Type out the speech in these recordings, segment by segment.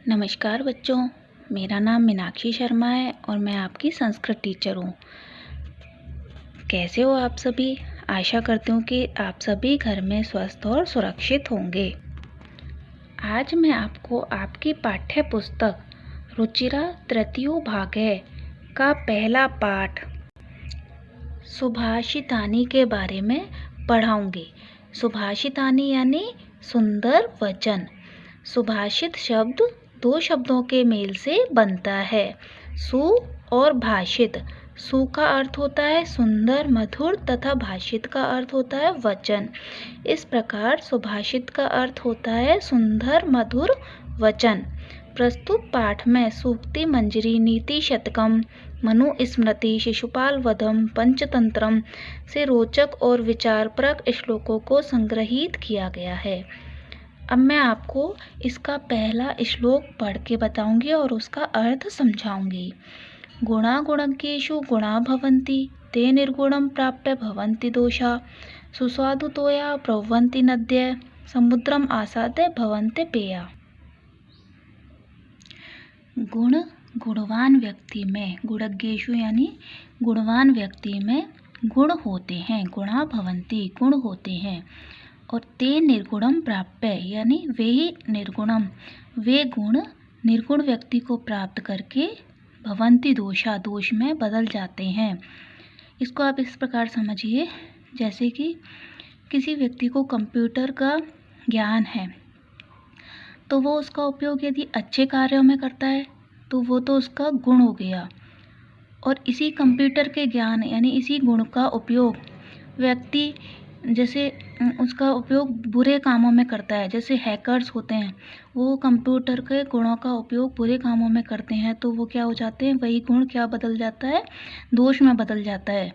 नमस्कार बच्चों, मेरा नाम मीनाक्षी शर्मा है और मैं आपकी संस्कृत टीचर हूँ। कैसे हो आप सभी? आशा करती हूँ कि आप सभी घर में स्वस्थ और सुरक्षित होंगे। आज मैं आपको आपकी पाठ्य पुस्तक रुचिरा तृतीयो भागय का पहला पाठ सुभाषितानि के बारे में पढ़ाऊँगी। सुभाषितानि यानी सुंदर वचन। सुभाषित शब्द दो शब्दों के मेल से बनता है, सु और भाषित। सु का अर्थ होता है सुंदर मधुर तथा भाषित का अर्थ होता है वचन। इस प्रकार सुभाषित का अर्थ होता है सुंदर मधुर वचन। प्रस्तुत पाठ में सूक्ति मंजरी नीति शतकम मनुस्मृति शिशुपाल वधम पंचतंत्रम से रोचक और विचारप्रक श्लोकों को संग्रहित किया गया है। अब मैं आपको इसका पहला श्लोक पढ़ के बताऊंगी और उसका अर्थ समझाऊंगी। गुणा गुणज्ञेषु गुणा भवन्ति ते निर्गुणं प्राप्य भवन्ति दोषा सुस्वादुतोया प्रभवन्ति नद्य समुद्रम आसाद्य भवन्ति पेया। गुणवान व्यक्ति में, गुणज्ञेषु यानी गुणवान व्यक्ति में गुण होते हैं, गुणा भवन्ति गुण होते हैं, और ते निर्गुणम प्राप्य यानी वे ही निर्गुणम वे गुण निर्गुण व्यक्ति को प्राप्त करके भवन्ति दोषा दोष में बदल जाते हैं। इसको आप इस प्रकार समझिए, जैसे कि किसी व्यक्ति को कंप्यूटर का ज्ञान है तो वो उसका उपयोग यदि अच्छे कार्यों में करता है तो वो तो उसका गुण हो गया, और इसी कंप्यूटर के ज्ञान यानी इसी गुण का उपयोग व्यक्ति जैसे उसका उपयोग बुरे कामों में करता है, जैसे हैकर्स होते हैं, वो कंप्यूटर के गुणों का उपयोग बुरे कामों में करते हैं तो वो क्या हो जाते हैं, वही गुण क्या बदल जाता है, दोष में बदल जाता है।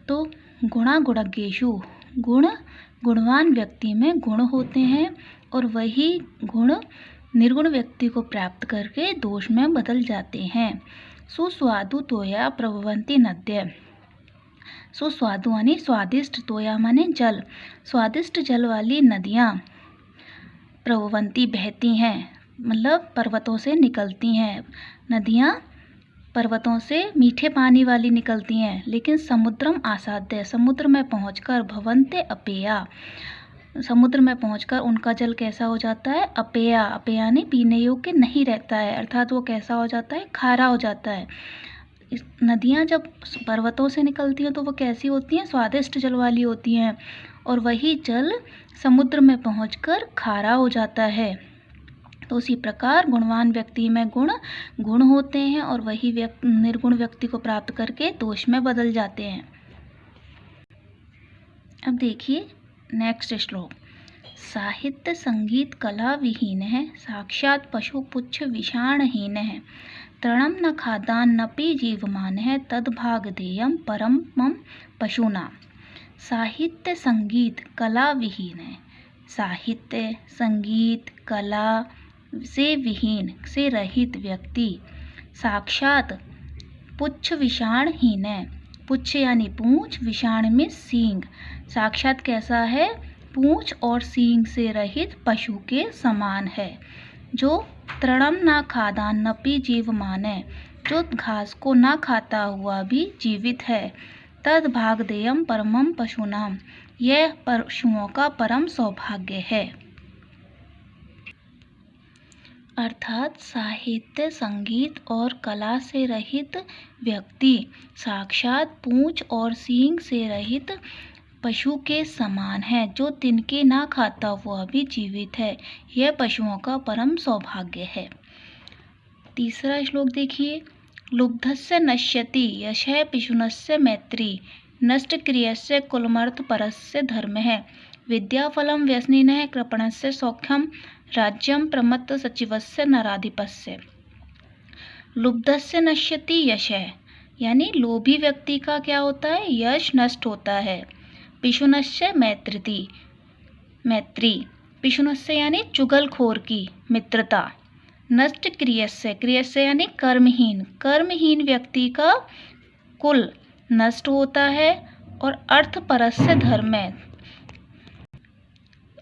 तो गुणा गुणज्ञेषु गुणवान व्यक्ति में गुण होते हैं और वही गुण निर्गुण व्यक्ति को प्राप्त करके दोष में बदल जाते हैं। सुस्वादु तोया प्रभवन्ति नद्य। सुस्वादु यानी स्वादिष्ट, तोया माने जल, स्वादिष्ट जल वाली नदियाँ प्रभवन्ति बहती हैं, मतलब पर्वतों से निकलती हैं। नदियाँ पर्वतों से मीठे पानी वाली निकलती हैं, लेकिन समुद्रम आसाद्य समुद्र में पहुंचकर भवन्ते अपेया समुद्र में पहुंचकर उनका जल कैसा हो जाता है, अपेया। अपेया यानी पीने योग्य नहीं रहता है, अर्थात वो कैसा हो जाता है, खारा हो जाता है। नदियाँ जब पर्वतों से निकलती हैं तो वो कैसी होती हैं, स्वादिष्ट जल वाली होती हैं, और वही जल समुद्र में पहुंचकर खारा हो जाता है। तो उसी प्रकार गुणवान व्यक्ति में गुण होते हैं और वही निर्गुण व्यक्ति को प्राप्त करके दोष में बदल जाते हैं। अब देखिए नेक्स्ट श्लोक। साहित्य संगीत कला विहीन है, साक्षात पशु पुच्छ विषाणहीन है, तृणम न खादान्नपि जीवमान है, तद्भाग देयम परमं पशूना। साहित्य संगीत कला विहीन है, साहित्य संगीत कला से विहीन से रहित व्यक्ति साक्षात पुच्छ विषाणहीन है, पुच्छ यानी पूंछ, विषाण में सींग, साक्षात कैसा है, पूंछ और सींग से रहित पशु के समान है, जो तृणम ना खादान्नपि जीवमान है, जो घास को ना खाता हुआ भी जीवित है, तद भागदेयम परमम पशुनाम, यह पशुओं का परम सौभाग्य है। अर्थात साहित्य संगीत और कला से रहित व्यक्ति साक्षात पूंछ और सींग से रहित पशु के समान है, जो तिनके ना खाता हुआ भी जीवित है, यह पशुओं का परम सौभाग्य है। तीसरा श्लोक देखिए। लुब्धस्य नश्यति यशः पिशुनस्य मैत्री, नष्ट क्रियस्य कुलमर्थ परस्य धर्मः, विद्याफलं व्यसनिनः कृपणस्य सौख्यम, राज्यम प्रमत्त सचिवस्य नराधिपस्य। लुब्धस्य नश्यति यशः यानी लोभी व्यक्ति का क्या होता है, यश नष्ट होता है। पिशुनस्य मैत्री, पिशुनस्य यानी चुगलखोर की मित्रता। नष्ट क्रियस्य यानी कर्महीन व्यक्ति का कुल नष्ट होता है, और अर्थपरस्य धर्म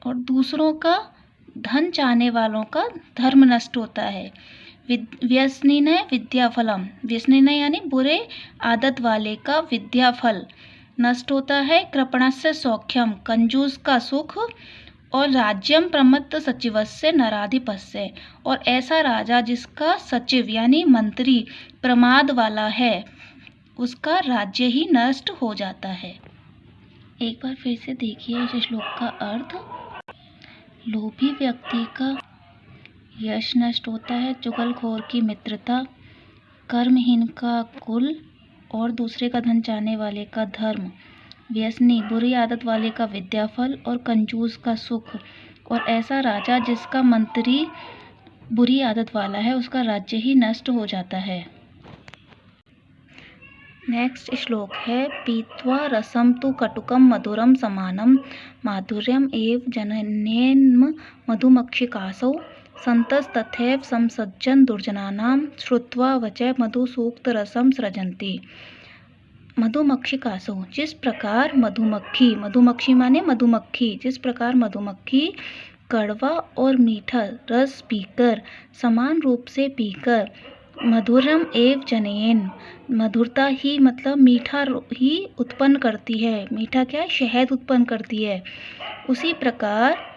और दूसरों का धन चाहने वालों का धर्म नष्ट होता है। व्यसनिनय विद्याफलम, व्यसनिनय यानी बुरे आदत वाले का विद्याफल नष्ट होता है। कृपणस्य सौख्यम, कंजूस का सुख। और राज्यम प्रमत्त सचिवस्य नराधिपस्य, और ऐसा राजा जिसका सचिव यानी मंत्री प्रमाद वाला है उसका राज्य ही नष्ट हो जाता है। एक बार फिर से देखिए इस श्लोक का अर्थ। लोभी व्यक्ति का यश नष्ट होता है, चुगलखोर की मित्रता, कर्महीन का कुल और दूसरे का धन चाहने वाले का धर्म, व्यसनी बुरी आदत वाले का विद्याफल और कंजूस का सुख, और ऐसा राजा जिसका मंत्री बुरी आदत वाला है उसका राज्य ही नष्ट हो जाता है। नेक्स्ट श्लोक है पीत्वा रसम तु कटुकम मधुरम समानम माधुर्यम एव जननेन्म मधुमक्षिकासौ संतस्तथैव संसज्जन दुर्जनानां श्रुत्वा वचः मधुसूक्त रसम सृजन्ति। मधुमक्षिकासौ, जिस प्रकार मधुमक्खी, मधुमक्खी माने मधुमक्खी, जिस प्रकार मधुमक्खी कड़वा और मीठा रस पीकर, समान रूप से पीकर, मधुरम एव जनयेन, मधुरता ही मतलब मीठा ही उत्पन्न करती है। मीठा क्या है? शहद उत्पन्न करती है। उसी प्रकार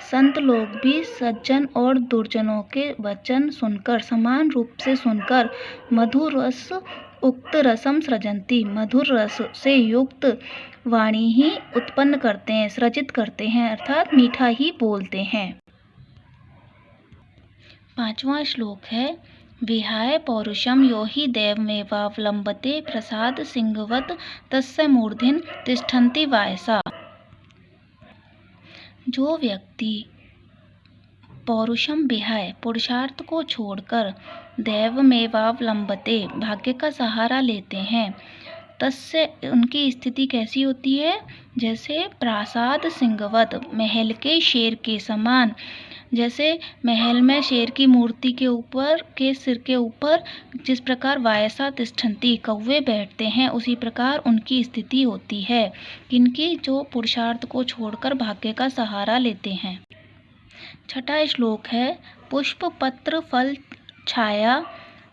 संत लोग भी सज्जन और दुर्जनों के वचन सुनकर, समान रूप से सुनकर, मधुर रस उक्त रसम सृजन्ति, मधुर रस से युक्त वाणी ही उत्पन्न करते हैं, सृजित करते हैं, अर्थात मीठा ही बोलते हैं। 5वां श्लोक है विहाय पौरुषम यो हि देवमेवावलंबते प्रसाद सिंहवत तस्य मूर्धिन तिष्ठन्ति वायसा। जो व्यक्ति पौरुषम विहाय, पुरुषार्थ को छोड़कर, दैवमेवावलंबते, भाग्य का सहारा लेते हैं, तस्य, उनकी स्थिति कैसी होती है? जैसे प्रासाद सिंहवत, महल के शेर के समान। जैसे महल में शेर की मूर्ति के ऊपर, के सिर के ऊपर जिस प्रकार वायसा तिष्ठन्ति, कौवे बैठते हैं, उसी प्रकार उनकी स्थिति होती है। किनकी? जो पुरुषार्थ को छोड़कर भाग्य का सहारा लेते हैं। 6वां श्लोक है पुष्प पत्र फल छाया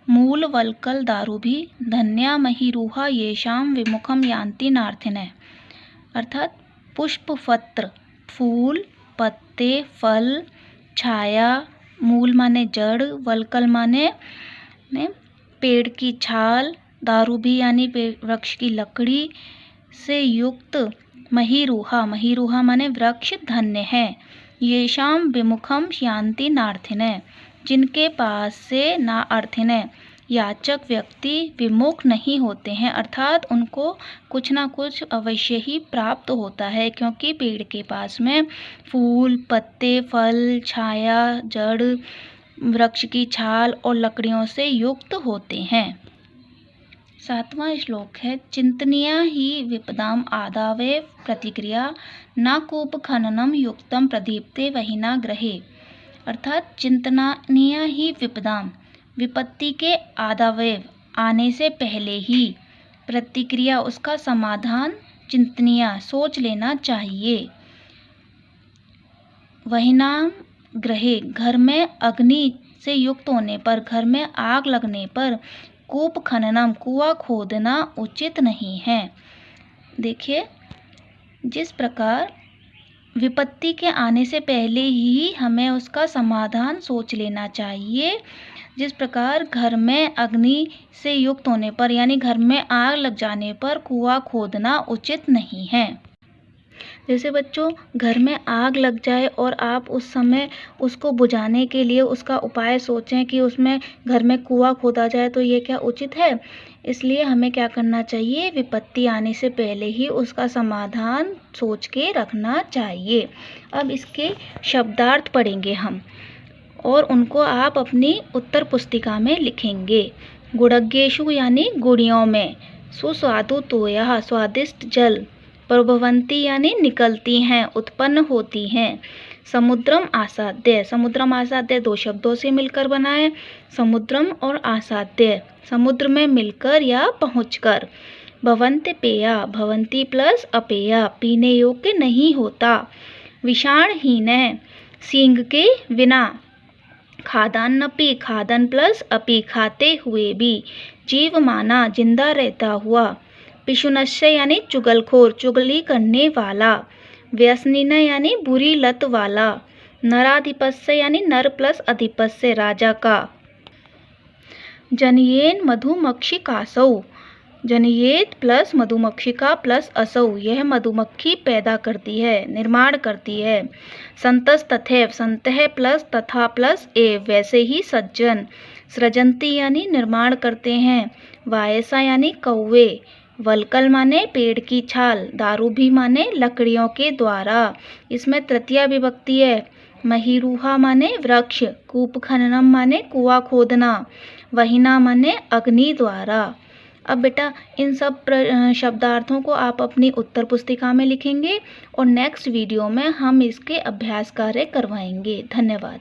मूल वल्कल दारुभी धन्या महिरूहा येषाम विमुखम यान्ति नार्थिनः। अर्थात पुष्प पत्र, फूल, पत्ते, फल, छाया, मूल माने जड़, वल्कल माने पेड़ की छाल, दारुभी यानी वृक्ष की लकड़ी से युक्त, महिरूहा, महिरूहा माने वृक्ष धन्य है, येषाम विमुखम यान्ति नार्थिनः, जिनके पास से ना अर्थिनः याचक व्यक्ति विमुख नहीं होते हैं, अर्थात उनको कुछ ना कुछ अवश्य ही प्राप्त होता है, क्योंकि पेड़ के पास में फूल, पत्ते, फल, छाया, जड़, वृक्ष की छाल और लकड़ियों से युक्त होते हैं। 7वां श्लोक है चिंतनीया ही विपदाम आदावे प्रतिक्रिया न कूप खननम युक्तम प्रदीप्ते वहिना ग्रहे। अर्थात चिंतनीय ही विपदाम, विपत्ति के आदावेव, आने से पहले ही, प्रतिक्रिया, उसका समाधान, चिंतनीय, सोच लेना चाहिए। वहिनाम ग्रहे, घर में अग्नि से युक्त होने पर, घर में आग लगने पर, कूप खननम, कुआं खोदना उचित नहीं है। देखिए, जिस प्रकार विपत्ति के आने से पहले ही हमें उसका समाधान सोच लेना चाहिए, जिस प्रकार घर में अग्नि से युक्त होने पर यानी घर में आग लग जाने पर कुआं खोदना उचित नहीं है। जैसे बच्चों, घर में आग लग जाए और आप उस समय उसको बुझाने के लिए उसका उपाय सोचें कि उसमें घर में कुआं खोदा जाए, तो ये क्या उचित है? इसलिए हमें क्या करना चाहिए? विपत्ति आने से पहले ही उसका समाधान सोच के रखना चाहिए। अब इसके शब्दार्थ पढ़ेंगे हम और उनको आप अपनी उत्तर पुस्तिका में लिखेंगे। गुडग्गेषु यानी गुड़ियों में, सुस्वादु तोयः स्वादिष्ट जल, प्रभवन्ति यानी निकलती हैं, उत्पन्न होती हैं। समुद्रम आसाद्य, समुद्रम आसाद्य 2 शब्दों से मिलकर बना है। समुद्रम और आसाद्य, समुद्र में मिलकर या पहुंचकर। भवन्ति पेया, भवन्ति प्लस अपेया, पीने योग्य नहीं होता। विषाणहीन, सींग के बिना। खादान्नपि, खादन प्लस अपि, खाते हुए भी। जीवमाना, जिंदा रहता हुआ। पिशुनश्य यानी चुगलखोर, चुगली करने वाला। व्यसनिन यानी बुरी लत वाला। नराधिपस्य यानी नर प्लस अधिपस्य, राजा का। जनयेन मधुमक्षिकासौ, जनयेत प्लस मधुमक्षिका प्लस असौ, यह मधुमक्खी पैदा करती है, निर्माण करती है। संतस तथैव, संतः प्लस तथा प्लस एव, वैसे ही सज्जन। सृजन्ति यानी निर्माण करते हैं। वायसा यानी कौवे। वलकल माने पेड़ की छाल। दारूभी माने लकड़ियों के द्वारा, इसमें तृतीया विभक्ति है। महीरुहा माने वृक्ष। कूप खननम माने कुआं खोदना। वहीना माने अग्नि द्वारा। अब बेटा इन सब शब्दार्थों को आप अपनी उत्तर पुस्तिका में लिखेंगे और नेक्स्ट वीडियो में हम इसके अभ्यास कार्य करवाएंगे। धन्यवाद।